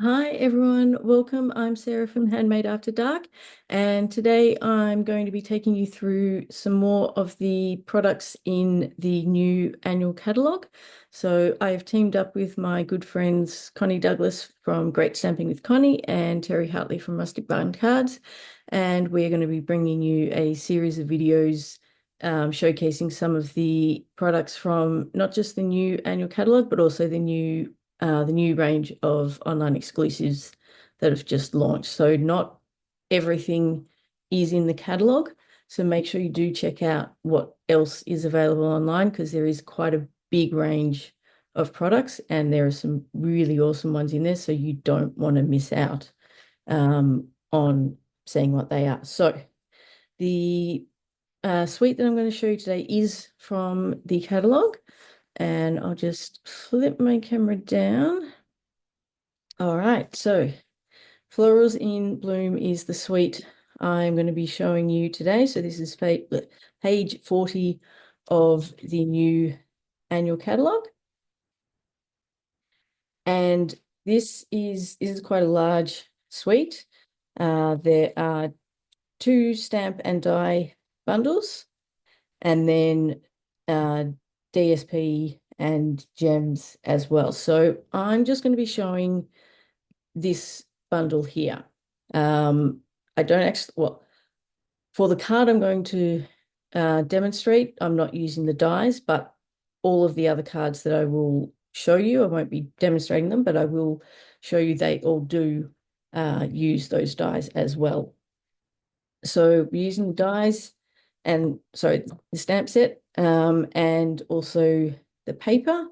Hi everyone, welcome. I'm Sarah from Handmade After Dark, and today I'm going to be taking you through some more of the products in the new annual catalogue. So I've teamed up with my good friends Connie Douglas from Great Stamping with Connie and Terri Hartley from Rustic Barn Cards, and we're going to be bringing you a series of videos showcasing some of the products from not just the new annual catalogue, but also the new range of online exclusives that have just launched. So not everything is in the catalog. So make sure you do check out what else is available online because there is quite a big range of products and there are some really awesome ones in there. So you don't want to miss out on seeing what they are. So the suite that I'm going to show you today is from the catalog. And I'll just flip my camera down. All right, so Florals in Bloom is the suite I'm going to be showing you today. So this is page 40 of the new annual catalogue. And this is quite a large suite. There are 2 stamp and die bundles, and then DSP and gems as well. So I'm just going to be showing this bundle here. I don't actually, well, for the card I'm going to demonstrate, I'm not using the dies, but all of the other cards that I will show you, I won't be demonstrating them, but I will show you they all do use those dies as well. So we're using dies and sorry, the stamp set, and also the paper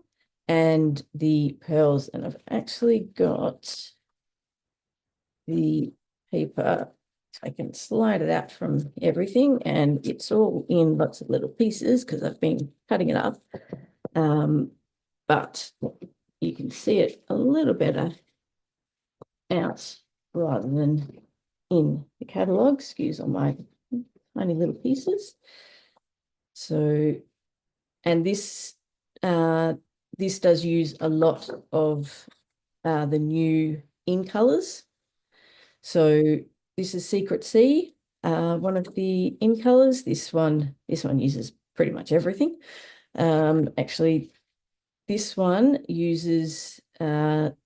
and the pearls. And I've actually got the paper. I can slide it out from everything and it's all in lots of little pieces because I've been cutting it up. But you can see it a little better out rather than in the catalogue. Excuse on my tiny little pieces. So, and this does use a lot of the new in colors. So this is Secret Sea, one of the in colors. This one uses pretty much everything. Actually, this one uses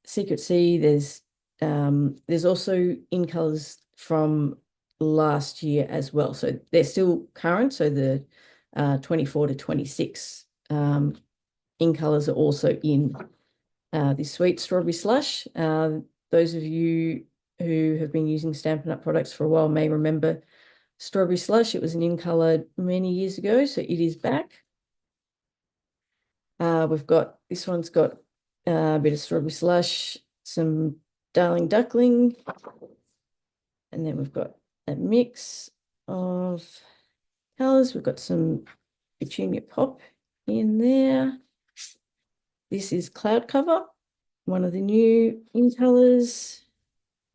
Secret Sea. There's also in colors from last year as well. So they're still current. So the 24 to 26 in colors are also in this sweet strawberry slush. Those of you who have been using Stampin' Up products for a while may remember strawberry slush. It was an in color many years ago, so it is back. We've got this one's got a bit of strawberry slush, some darling duckling, and then we've got a mix of colors. We've got some petunia pop in there. This is cloud cover, one of the new in colors.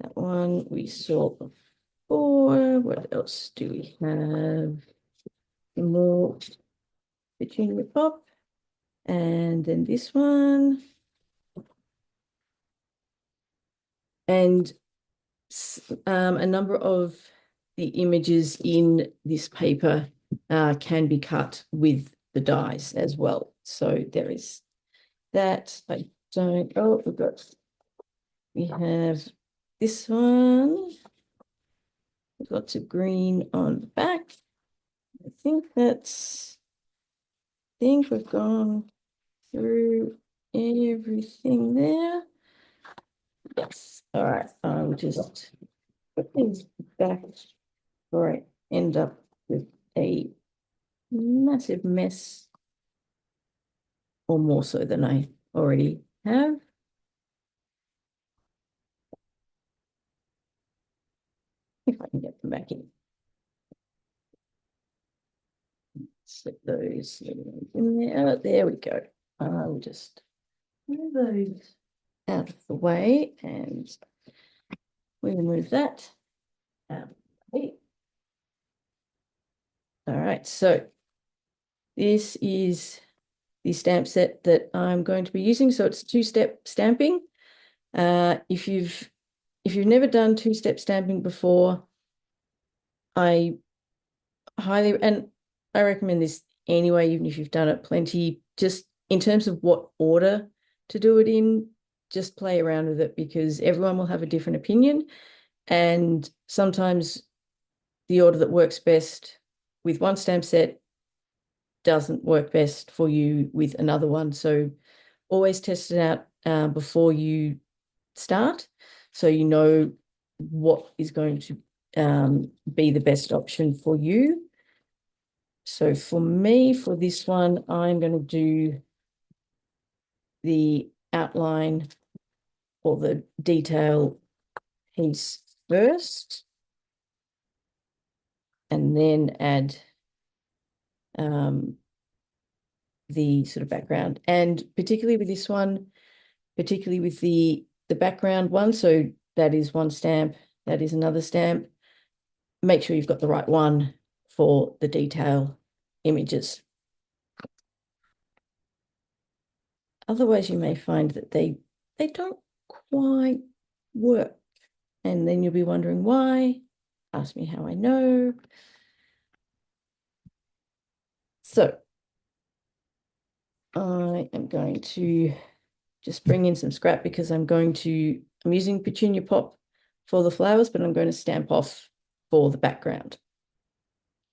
That one we saw before. What else do we have? More petunia pop. And then this one. And a number of the images in this paper can be cut with the dies as well. So there is that. We have this one. Lots of green on the back. I think we've gone through everything there. Yes. All right. I'll just put things back before I end up with a massive mess, or more so than I already have. If I can get them back in. Slip those in there. Oh, there we go. I'll just move those out of the way and we will move that out of the way. All right, so this is the stamp set that I'm going to be using. So it's 2-step stamping. If you've never done two-step stamping before, I and I recommend this anyway, even if you've done it plenty, just in terms of what order to do it in, just play around with it because everyone will have a different opinion. And sometimes the order that works best with one stamp set doesn't work best for you with another one. So always test it out before you start, so you know what is going to be the best option for you. So for me, for this one, I'm going to do the outline or the detail piece first, and then add the sort of background. And particularly with this one, particularly with the background one, so that is one stamp, that is another stamp. Make sure you've got the right one for the detail images. Otherwise, you may find that they don't quite work. And then you'll be wondering why. Ask me how I know. So I am going to just bring in some scrap because I'm using Petunia Pop for the flowers, but I'm going to stamp off for the background.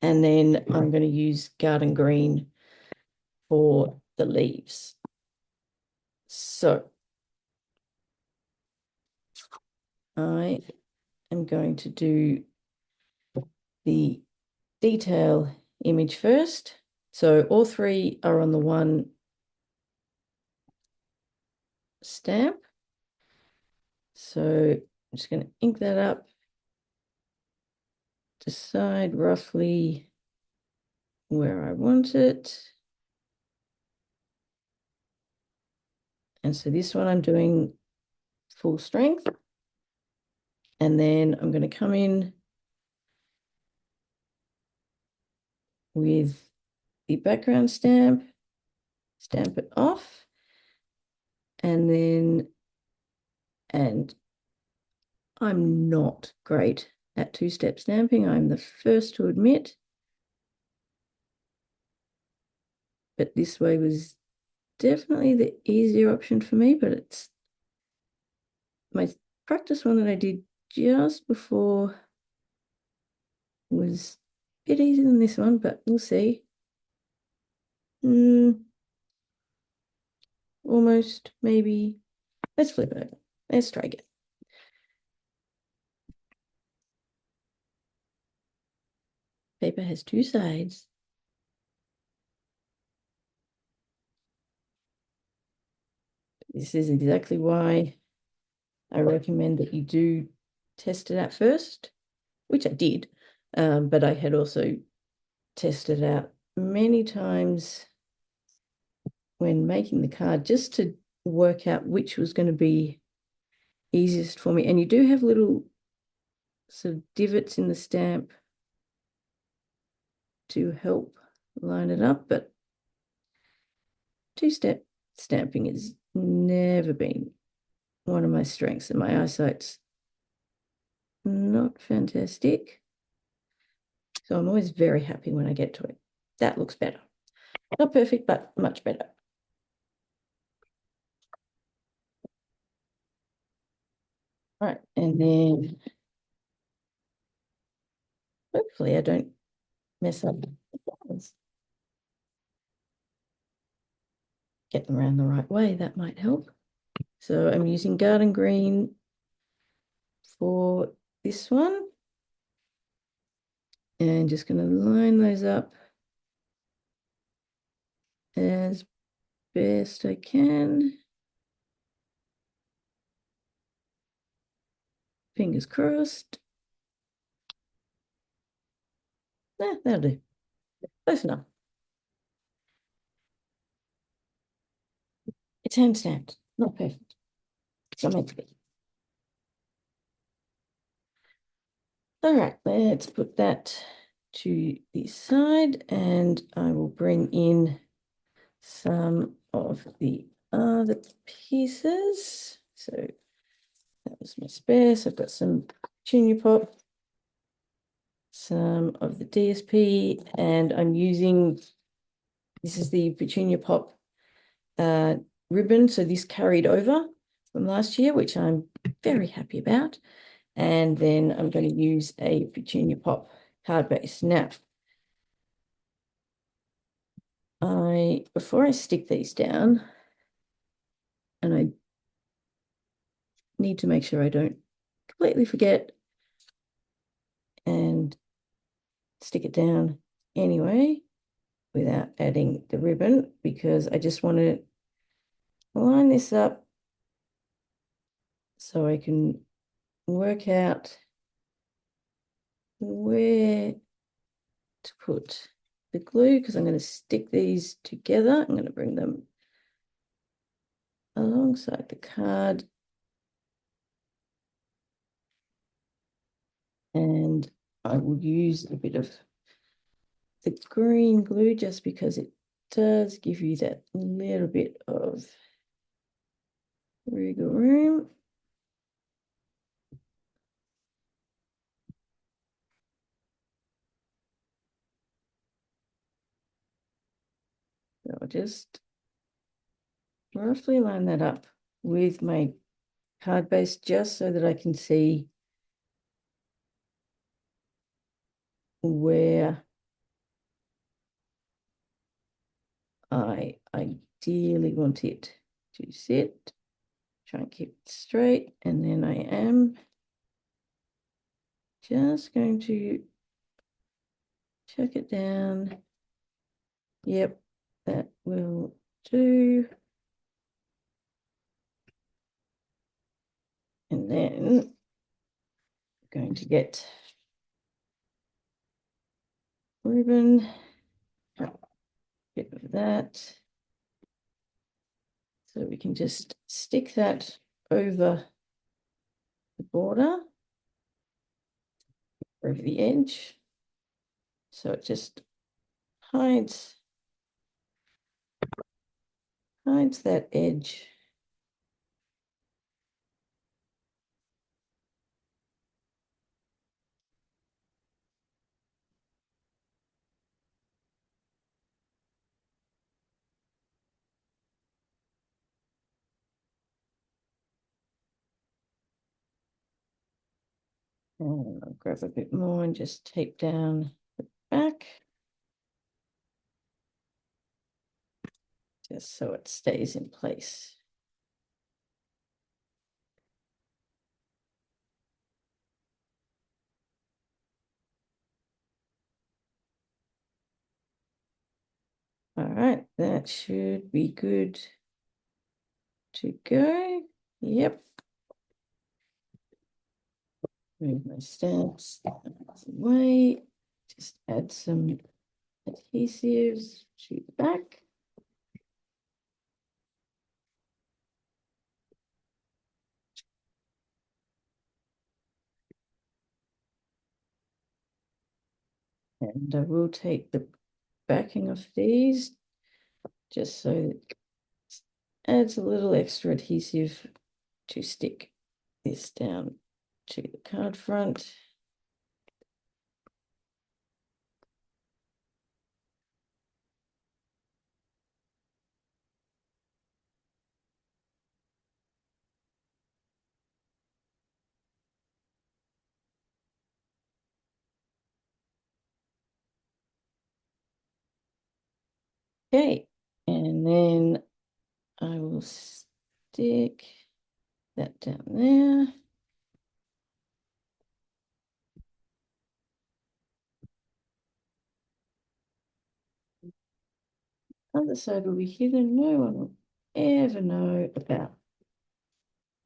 And then I'm going to use Garden Green for the leaves. So I am going to do the detail image first. So all three are on the one stamp. So I'm just going to ink that up, decide roughly where I want it. And so this one I'm doing full strength. And then I'm going to come in with the background stamp, stamp it off, and I'm not great at two-step stamping. I'm the first to admit. But this way was definitely the easier option for me, but it's my practice one that I did just before was a bit easier than this one, but we'll see. Almost, maybe. Let's flip it over. Let's try again. Paper has two sides. This is exactly why I recommend that you do test it out first, which I did, but I had also tested out many times when making the card just to work out which was going to be easiest for me. And you do have little sort of divots in the stamp to help line it up, but two-step stamping has never been one of my strengths, and my eyesight's not fantastic. So I'm always very happy when I get to it. That looks better. Not perfect, but much better. All right, and then hopefully I don't mess up the flowers. Get them around the right way, that might help. So I'm using Garden Green for this one. And just going to line those up as best I can. Fingers crossed. That'll do. Close enough. It's hand stamped, not perfect. It's not meant to be. All right, let's put that to the side, and I will bring in some of the other pieces. So There's my spare. So I've got some Petunia Pop, some of the DSP, and I'm using, this is the Petunia Pop ribbon. So this carried over from last year, which I'm very happy about. And then I'm going to use a Petunia Pop card base. Now, before I stick these down, and I need to make sure I don't completely forget and stick it down anyway without adding the ribbon, because I just want to line this up so I can work out where to put the glue, because I'm going to stick these together. I'm going to bring them alongside the card, and I will use a bit of the green glue just because it does give you that little bit of wiggle room. So I'll just roughly line that up with my card base just so that I can see where I ideally want it to sit. Try and keep it straight, and then I am just going to check it down. Yep, that will do. And then I'm going to get ribbon, a bit of that. So we can just stick that over the border, over the edge. So it just hides that edge. And I'll grab a bit more and just tape down the back, just so it stays in place. All right, that should be good to go. Yep. Move my stamps away. Just add some adhesives to the back. And I will take the backing of these just so it adds a little extra adhesive to stick this down to the card front. Okay, and then I will stick that down there. Other side will be hidden. No one will ever know about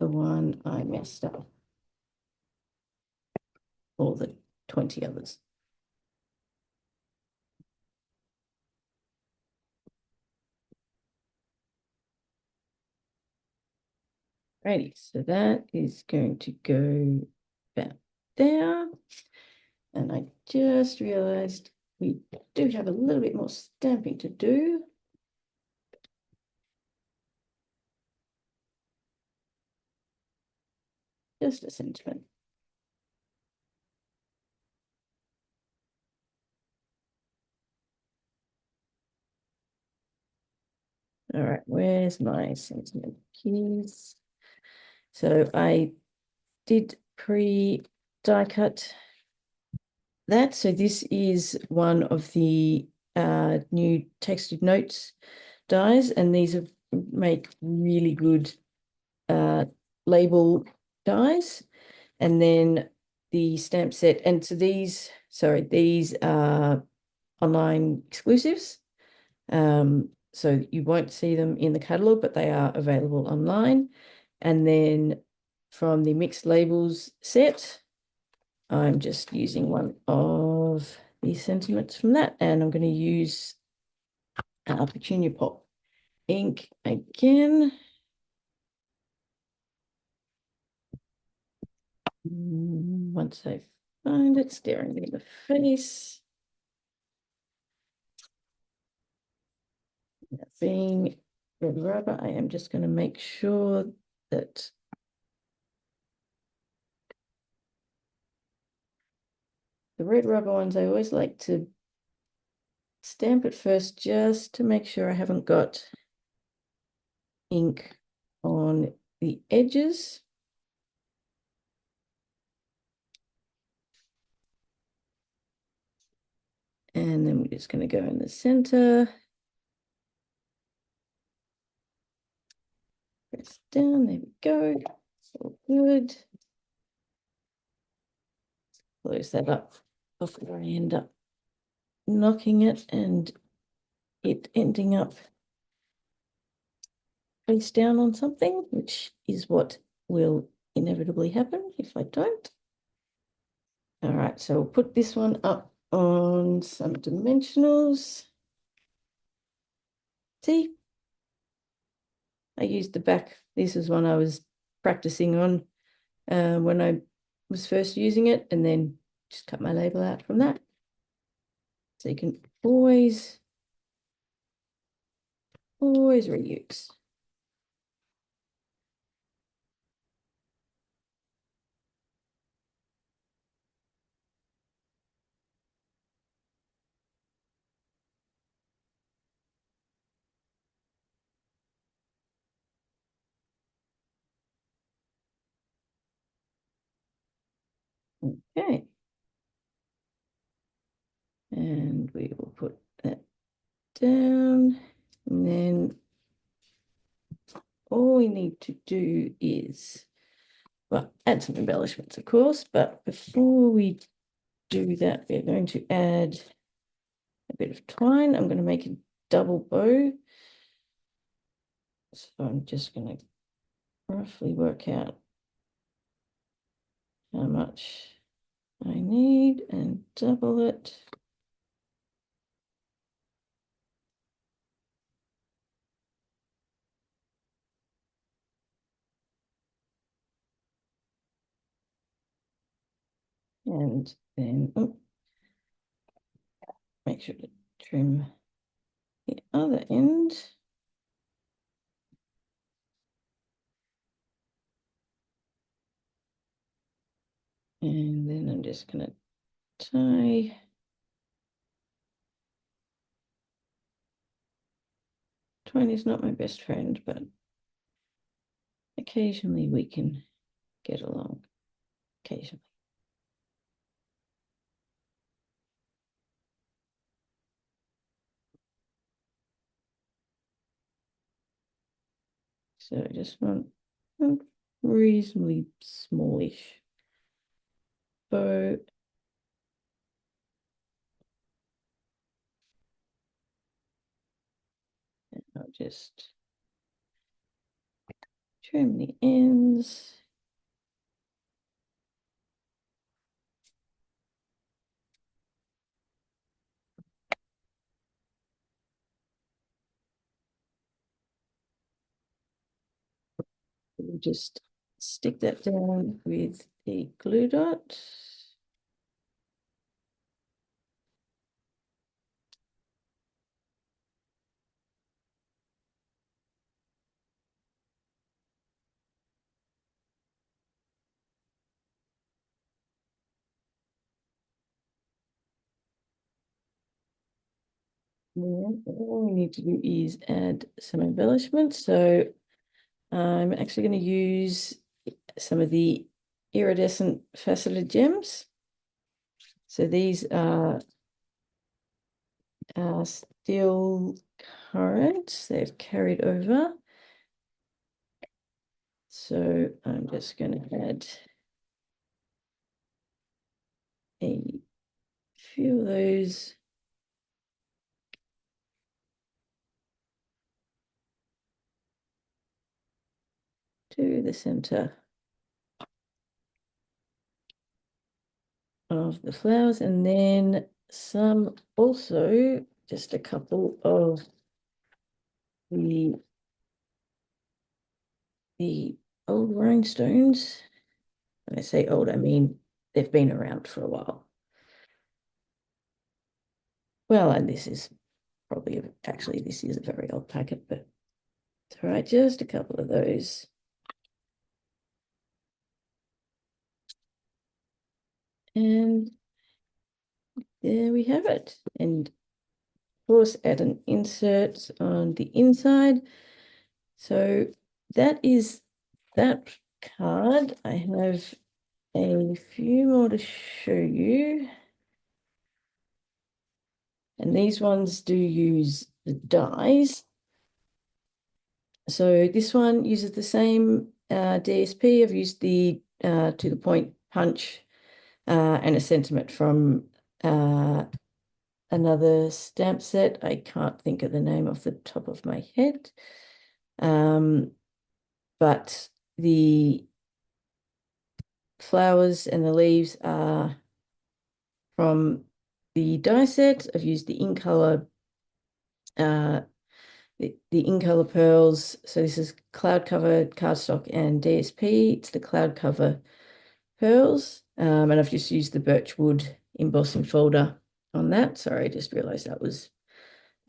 the one I messed up, or the 20 others. Righty, so that is going to go about there. And I just realized we do have a little bit more stamping to do. just a sentiment. All right, where's my sentiment piece? So I did pre-die cut that. So this is one of the new textured notes dies, and these are make really good label dies. And then the stamp set, and so these are online exclusives. So you won't see them in the catalog, but they are available online. And then from the mixed labels set, I'm just using one of the sentiments from that, and I'm going to use Petunia Pop ink again. Once I find it, staring me in the face. Being red rubber, I am just going to make sure that the red rubber ones, I always like to stamp it first just to make sure I haven't got ink on the edges. And then we're just going to go in the center. Press down, there we go. All good. Close that up before I end up knocking it and it ending up face down on something, which is what will inevitably happen if I don't. All right, so we'll put this one up on some dimensionals. See, I used the back. This is one I was practicing on when I was first using it, and then just cut my label out from that. So you can always reuse. Okay. And we will put that down. And then all we need to do is, well, add some embellishments, of course, but before we do that, we're going to add a bit of twine. I'm going to make a double bow. So I'm just going to roughly work out how much I need and double it. And then make sure to trim the other end. And then I'm just going to tie. Twine is not my best friend, but occasionally we can get along. Occasionally. So I just want a reasonably smallish bow. And I'll just trim the ends. We'll just stick that down with the glue dot. then all we need to do is add some embellishment. So I'm actually going to use some of the iridescent faceted gems. So these are still current. They've carried over. So I'm just going to add a few of those. To the center of the flowers, and then some also, just a couple of the old rhinestones. When I say old, I mean they've been around for a while. Well, and this is probably, actually, this is a very old packet, but it's all right, just a couple of those. And there we have it. And of course, add an insert on the inside. So that is that card. I have a few more to show you. And these ones do use the dies. So this one uses the same DSP. I've used the to the point punch and a sentiment from another stamp set. I can't think of the name off the top of my head. But the flowers and the leaves are from the die set. I've used the in color the in color pearls. So this is cloud cover cardstock and DSP. It's the cloud cover pearls, and I've just used the birchwood embossing folder on that. Sorry, I just realized that was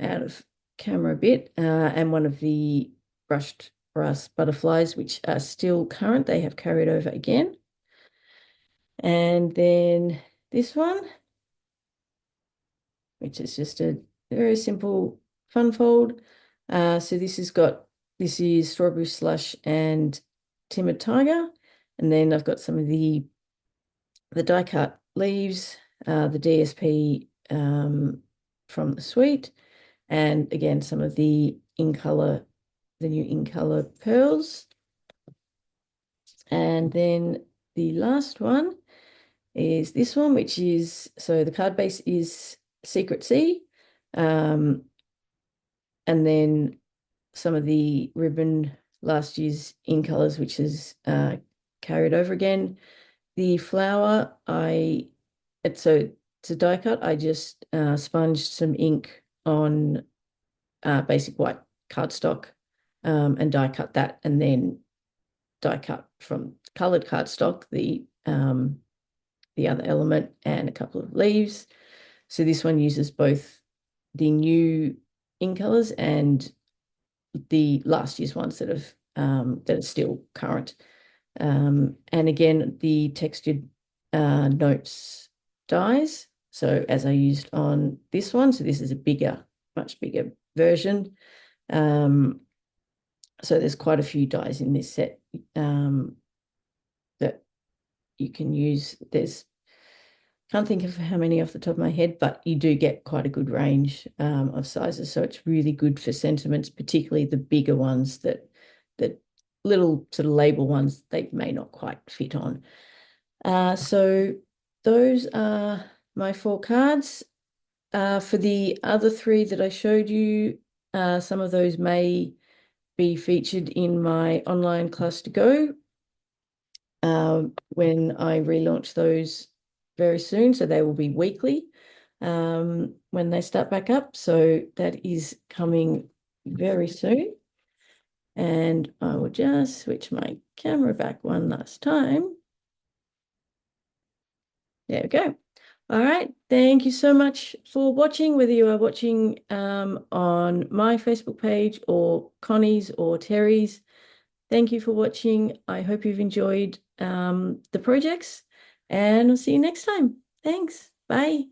out of camera a bit. And one of the brushed brass butterflies, which are still current. They have carried over again. And then this one, which is just a very simple fun fold. So this is strawberry slush and timid tiger. And then I've got some of the die cut leaves, the DSP from the suite, and again, some of the new in color pearls. And then the last one is this one, which is, so the card base is Secret Sea. And then some of the ribbon last year's in colors, which is carried over again. The flower, it's a die cut. I just sponged some ink on basic white cardstock and die cut that, and then die cut from colored cardstock the other element and a couple of leaves. So this one uses both the new in colors and the last year's ones that are still current. And again, the textured notes dies. So as I used on this one, so this is a much bigger version. So there's quite a few dies in this set that you can use. Can't think of how many off the top of my head, but you do get quite a good range of sizes. So it's really good for sentiments, particularly the bigger ones that little sort of label ones, they may not quite fit on. So those are my 4 cards. For the other 3 that I showed you, some of those may be featured in my online class to go when I relaunch those very soon. So they will be weekly when they start back up. So that is coming very soon. And I will just switch my camera back one last time. There we go. All right. Thank you so much for watching, whether you are watching on my Facebook page or Connie's or Terry's. Thank you for watching. I hope you've enjoyed the projects, and I'll see you next time. Thanks. Bye.